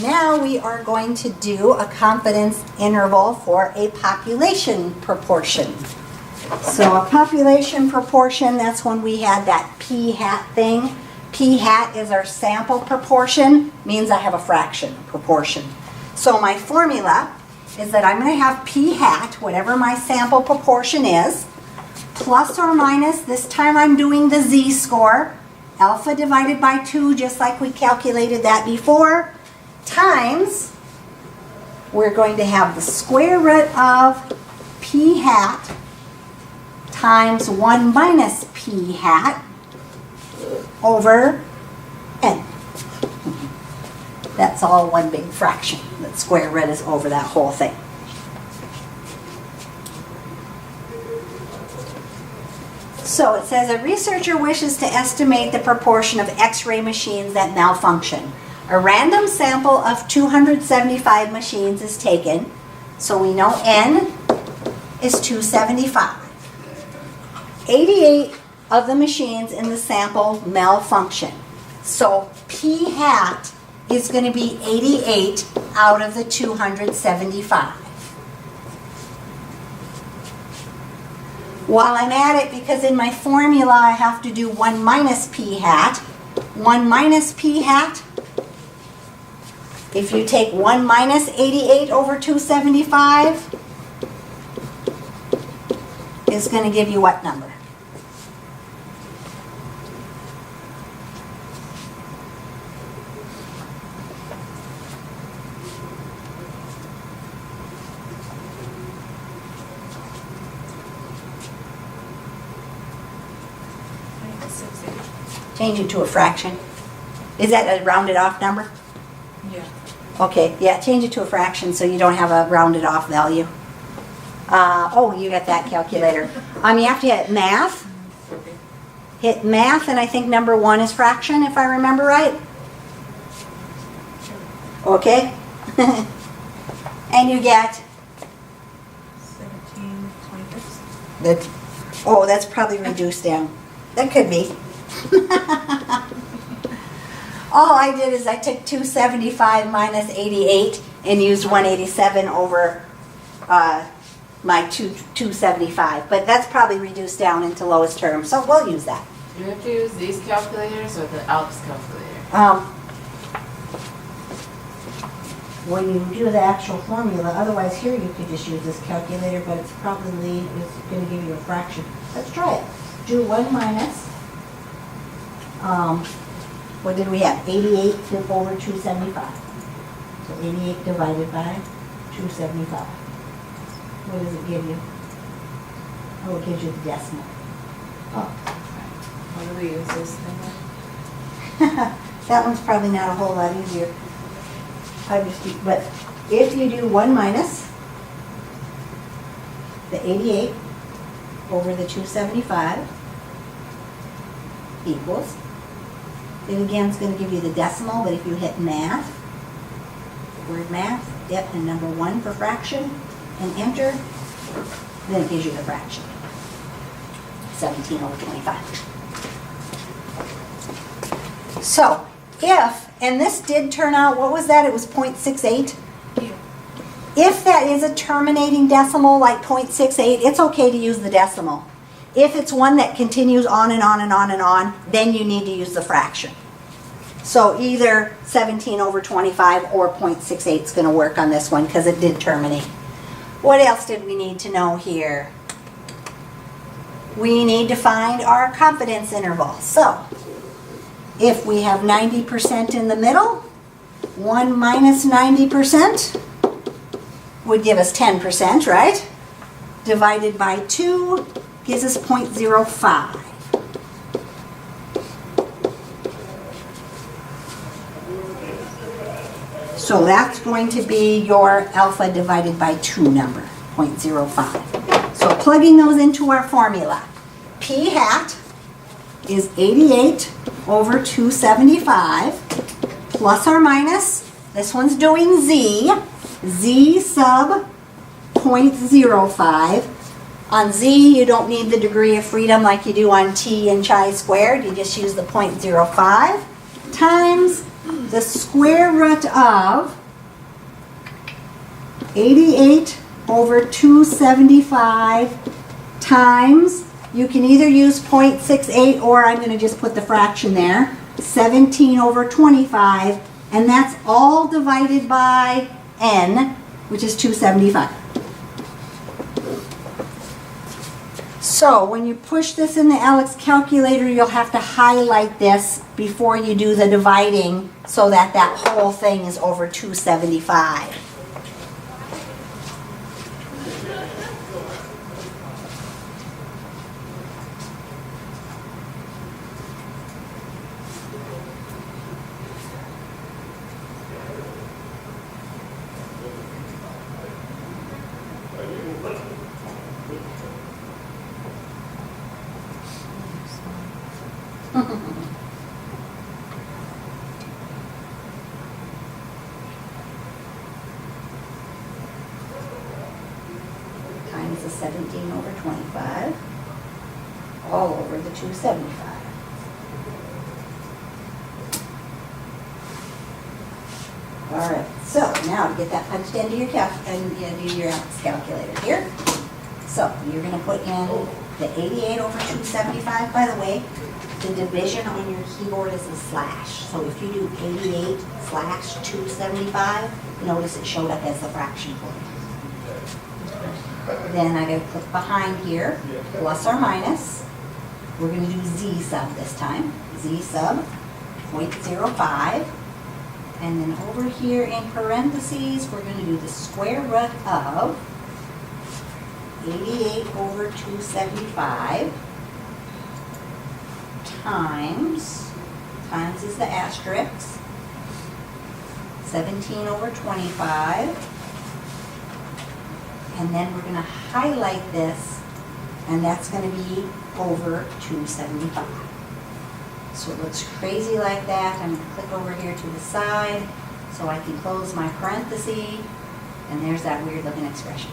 Now we are going to do a confidence interval for a population proportion. So a population proportion, that's when we had that p-hat thing. P-hat is our sample proportion, means I have a fraction, proportion. So my formula is that I'm going to have p-hat, whatever my sample proportion is, plus or minus, this time I'm doing the z-score, alpha divided by 2, just like we calculated that before, times, we're going to have the square root of p-hat times 1 minus p-hat over n. That's all one big fraction. That square root is over that whole thing. So it says a researcher wishes to estimate the proportion of X-ray machines that malfunction. A random sample of 275 machines is taken, so we know n is 275. 88 of the machines in the sample malfunction. So p-hat is going to be 88 out of the 275. While I'm at it, because in my formula I have to do 1 minus p-hat. 1 minus p-hat, if you take 1 minus 88 over 275, is going to give you what number? Change it to a fraction. Is that a rounded off number? Yeah. Okay, yeah, change it to a fraction so you don't have a rounded off value. Oh, you got that calculator. You have to hit math. Hit math, and I think number 1 is fraction, if I remember right. Okay? And you get 17.26. Oh, that's probably reduced down. That could be. All I did is I took 275 minus 88 and used 187 over my 275. But that's probably reduced down into lowest term, so we'll use that. Do you have to use these calculators or the ALPS calculator? When you do the actual formula, otherwise here you could just use this calculator, but it's probably going to give you a fraction. Let's try it. Do 1 minus, what did we have? 88 over 275. So 88 divided by 275. What does it give you? Oh, it gives you the decimal. Oh. How do we use this thing? That one's probably not a whole lot easier. But if you do 1 minus the 88 over the 275 equals, then again it's going to give you the decimal, but if you hit math, the word math, yep, and number 1 for fraction, and enter, then it gives you the fraction. 17 over 25. So, and this did turn out, what was that? It was 0.68? Yeah. If that is a terminating decimal like 0.68, it's okay to use the decimal. If it's one that continues on and on and on and on, then you need to use the fraction. So either 17 over 25 or 0.68 is going to work on this one because it did terminate. What else did we need to know here? We need to find our confidence interval. So, if we have 90% in the middle, 1 minus 90% would give us 10%, right? Divided by 2 gives us 0.05. So that's going to be your alpha divided by 2 number, 0.05. So plugging those into our formula, p hat is 88 over 275 plus or minus, this one's doing z sub 0.05. On z you don't need the degree of freedom like you do on t and chi squared, you just use the 0.05 times the square root of 88 over 275 times, you can either use 0.68 or I'm going to just put the fraction there, 17 over 25, and that's all divided by n, which is 275. So when you push this in the Alex calculator, you'll have to highlight this before you do the dividing so that that whole thing is over 275. Times the 17 over 25, all over the 275. All right, so now to get that punched into your calculator here. So you're going to put in the 88 over 275. By the way, the division on your keyboard is a slash. So if you do 88 slash 275, notice it showed up as the fraction point. Then I gotta click behind here, plus or minus. We're gonna do z sub this time. Z sub 0.05. And then over here in parentheses, we're gonna do the square root of 88 over 275 times is the asterisk, 17 over 25. And then we're going to highlight this, and that's going to be over 275. So it looks crazy like that. I'm going to click over here to the side so I can close my parenthesis, and there's that weird looking expression.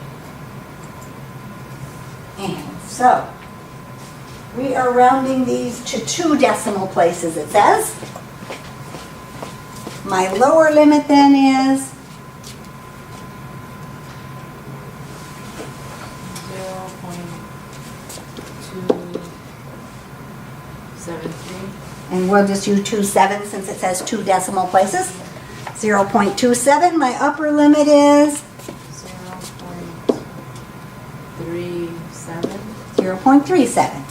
And so we are rounding these to 2 decimal places, it says. My lower limit then is 0.273. And we'll just use 27 since it says 2 decimal places. 0.27. My upper limit is 0.37. 0.37.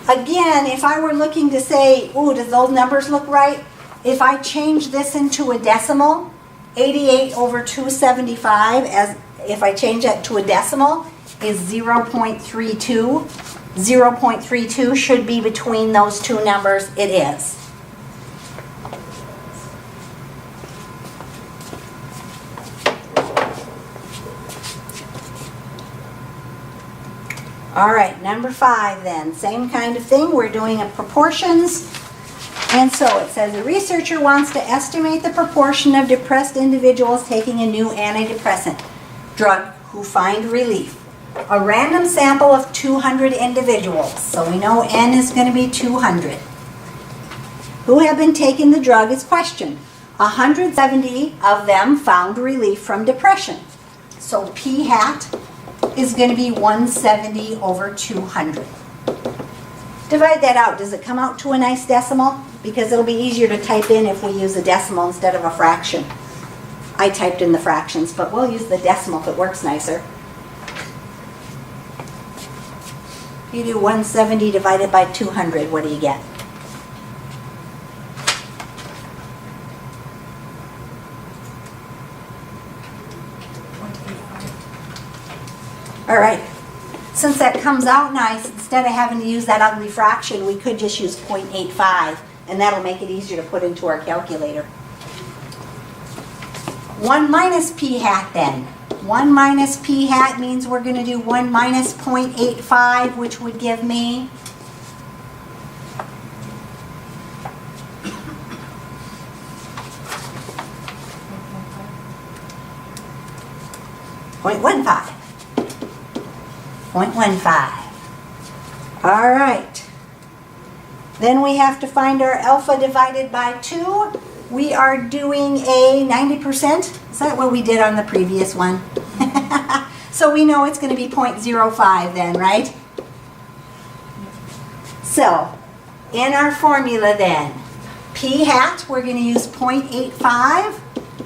Again, if I were looking to say, ooh, does those numbers look right? If I change this into a decimal, 88 over 275, if I change that to a decimal, is 0.32. 0.32 should be between those 2 numbers. It is. All right, number 5 then. Same kind of thing. We're doing a proportions. And so it says a researcher wants to estimate the proportion of depressed individuals taking a new antidepressant drug who find relief. A random sample of 200 individuals. So we know N is going to be 200. Who have been taking the drug is questioned. 170 of them found relief from depression. So P hat is going to be 170 over 200. Divide that out. Does it come out to a nice decimal? Because it'll be easier to type in if we use a decimal instead of a fraction. I typed in the fractions, but we'll use the decimal if it works nicer. If you do 170 divided by 200, what do you get? All right, since that comes out nice, instead of having to use that ugly fraction, we could just use 0.85, and that'll make it easier to put into our calculator. 1 minus P hat then. 1 minus P hat means we're going to do 1 minus 0.85, which would give me 0.15. 0.15. All right. Then we have to find our alpha divided by 2. we are doing a 90%. Is that what we did on the previous one? So we know it's going to be 0.05 then, right? So, in our formula then, p hat, we're going to use 0.85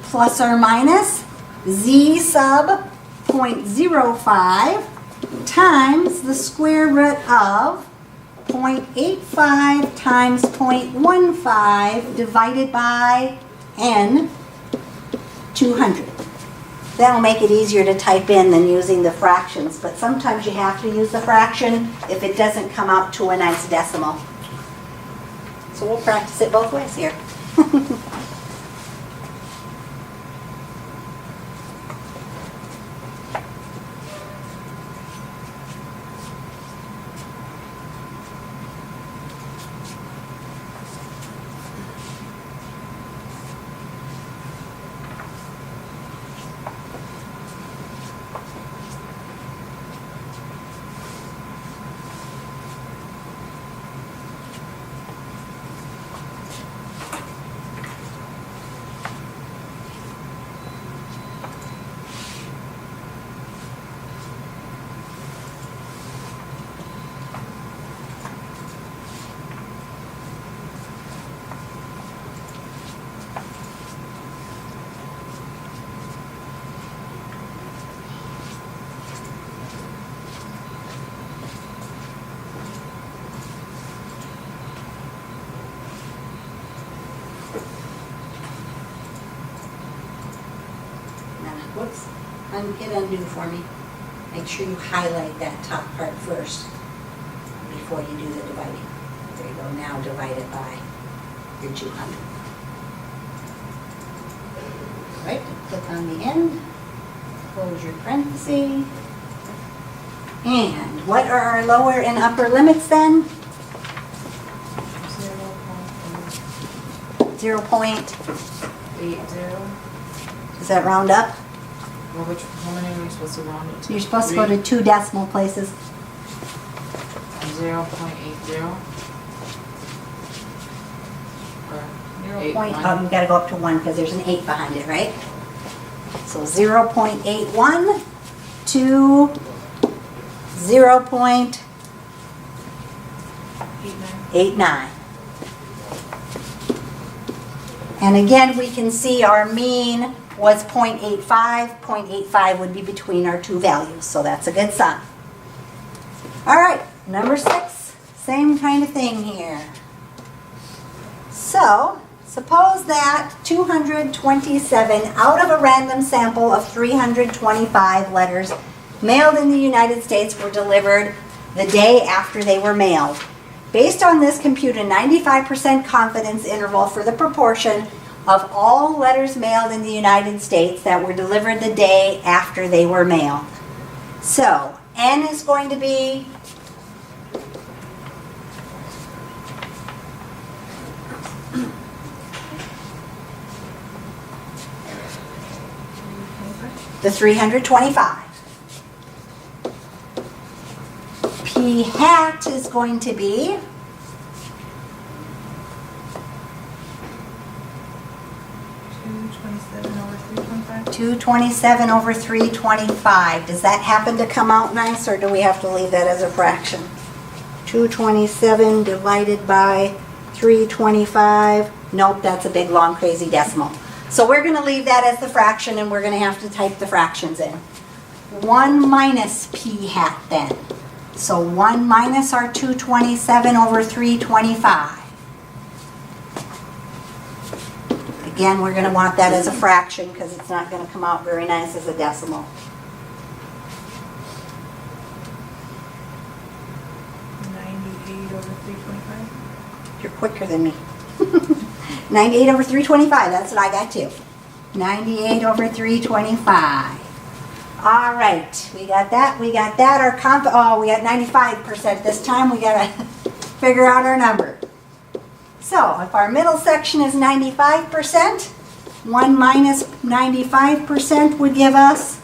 plus or minus z sub 0.05 times the square root of 0.85 times 0.15 divided by n, 200. That'll make it easier to type in than using the fractions, but sometimes you have to use the fraction if it doesn't come out to a nice decimal. So we'll practice it both ways here. Whoops, hit undo for me. Make sure you highlight that top part first before you do the dividing. There you go, now divide it by your 200. Right, click on the end, close your parenthesis. And what are our lower and upper limits then? 0.80. Does that round up? Well, how many are we supposed to round it to? You're supposed to go to 2 decimal places. 0.80. Or 0. You got to go up to 1 because there's an 8 behind it, right? So 0.81 to 0.89. And again, we can see our mean was 0.85. 0.85 would be between our two values, so that's a good sign. All right, number 6, same kind of thing here. So, suppose that 227 out of a random sample of 325 letters mailed in the United States were delivered the day after they were mailed. Based on this, compute a 95% confidence interval for the proportion of all letters mailed in the United States that were delivered the day after they were mailed. So, N is going to be the 325. P hat is going to be 227 over 325. Does that happen to come out nice, or do we have to leave that as a fraction? 227 divided by 325. Nope, that's a big, long, crazy decimal. So we're going to leave that as the fraction, and we're going to have to type the fractions in. 1 minus p hat then. So 1 minus our 227 over 325. Again, we're going to want that as a fraction because it's not going to come out very nice as a decimal. 98 over 325. You're quicker than me. 98 over 325, that's what I got too. 98 over 325. All right, we got that, we got that. We got 95% this time. We got to figure out our number. So, if our middle section is 95%, 1 minus 95% would give us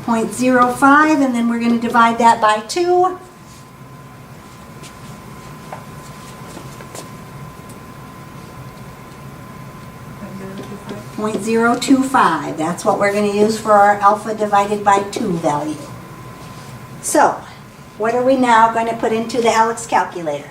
0.05, and then we're going to divide that by 2. 0.025. That's what we're going to use for our alpha divided by 2 value. So, what are we now going to put into the Alex calculator?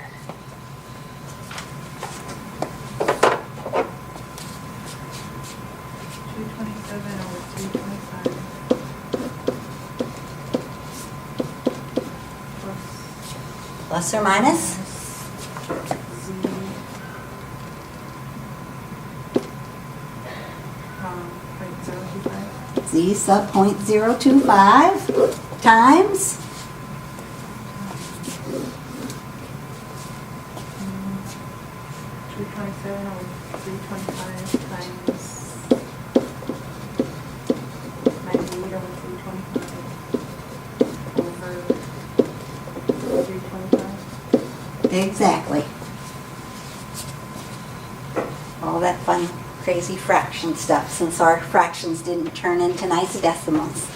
227 over 325. Plus or minus? Z. 0.025. Z sub 0.025 times 227 over 325 times 98 over 325 over 325. exactly. All that fun, crazy fraction stuff, since our fractions didn't turn into nice decimals.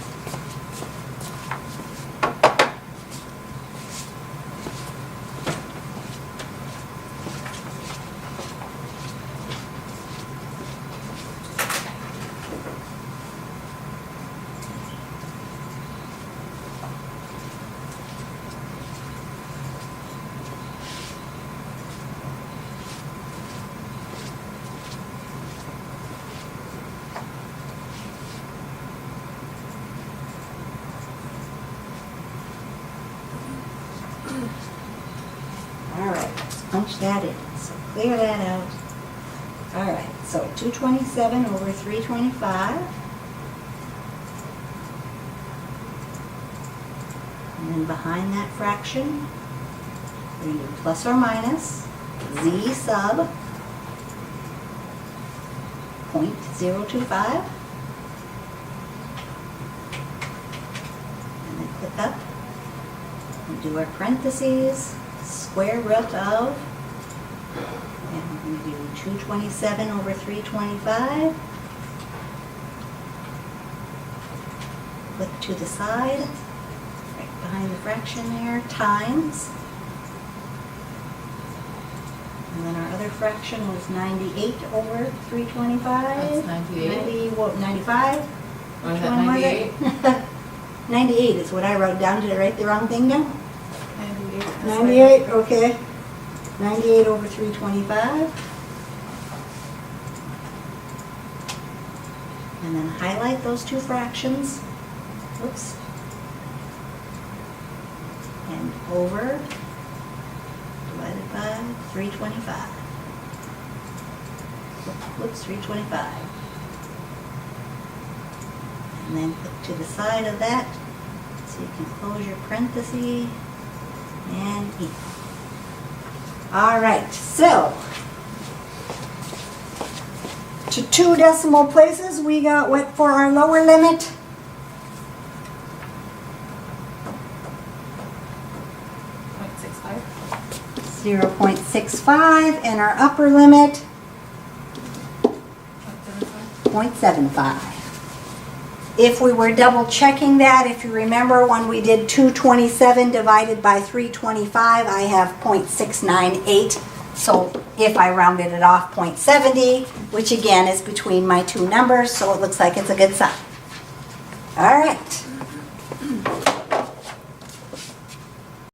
All right, let's punch that in. So clear that out. All right, so 227 over 325. And then behind that fraction, we're going to do plus or minus z sub 0.025. And then click up and do our parentheses, square root of, and we're going to do 227 over 325. Click to the side, right behind the fraction there, times. And then our other fraction was 98 over 325. That's 98. 95? Or is Which that one was 98? it? 98 is what I wrote down. Did I write the wrong thing down? 98. 98, okay. 98 over 325. And then highlight those two fractions. Oops. And over divided by 325. Whoops, 325. And then click to the side of that so you can close your parenthesis and equal. All right, so to 2 decimal places, we got what for our lower limit? 0.65, and our upper limit 0.75. If we were double checking that, if you remember when we did 227 divided by 325, I have 0.698. So if I rounded it off, 0.70, which again is between my two numbers, so it looks like it's a good sign. All right.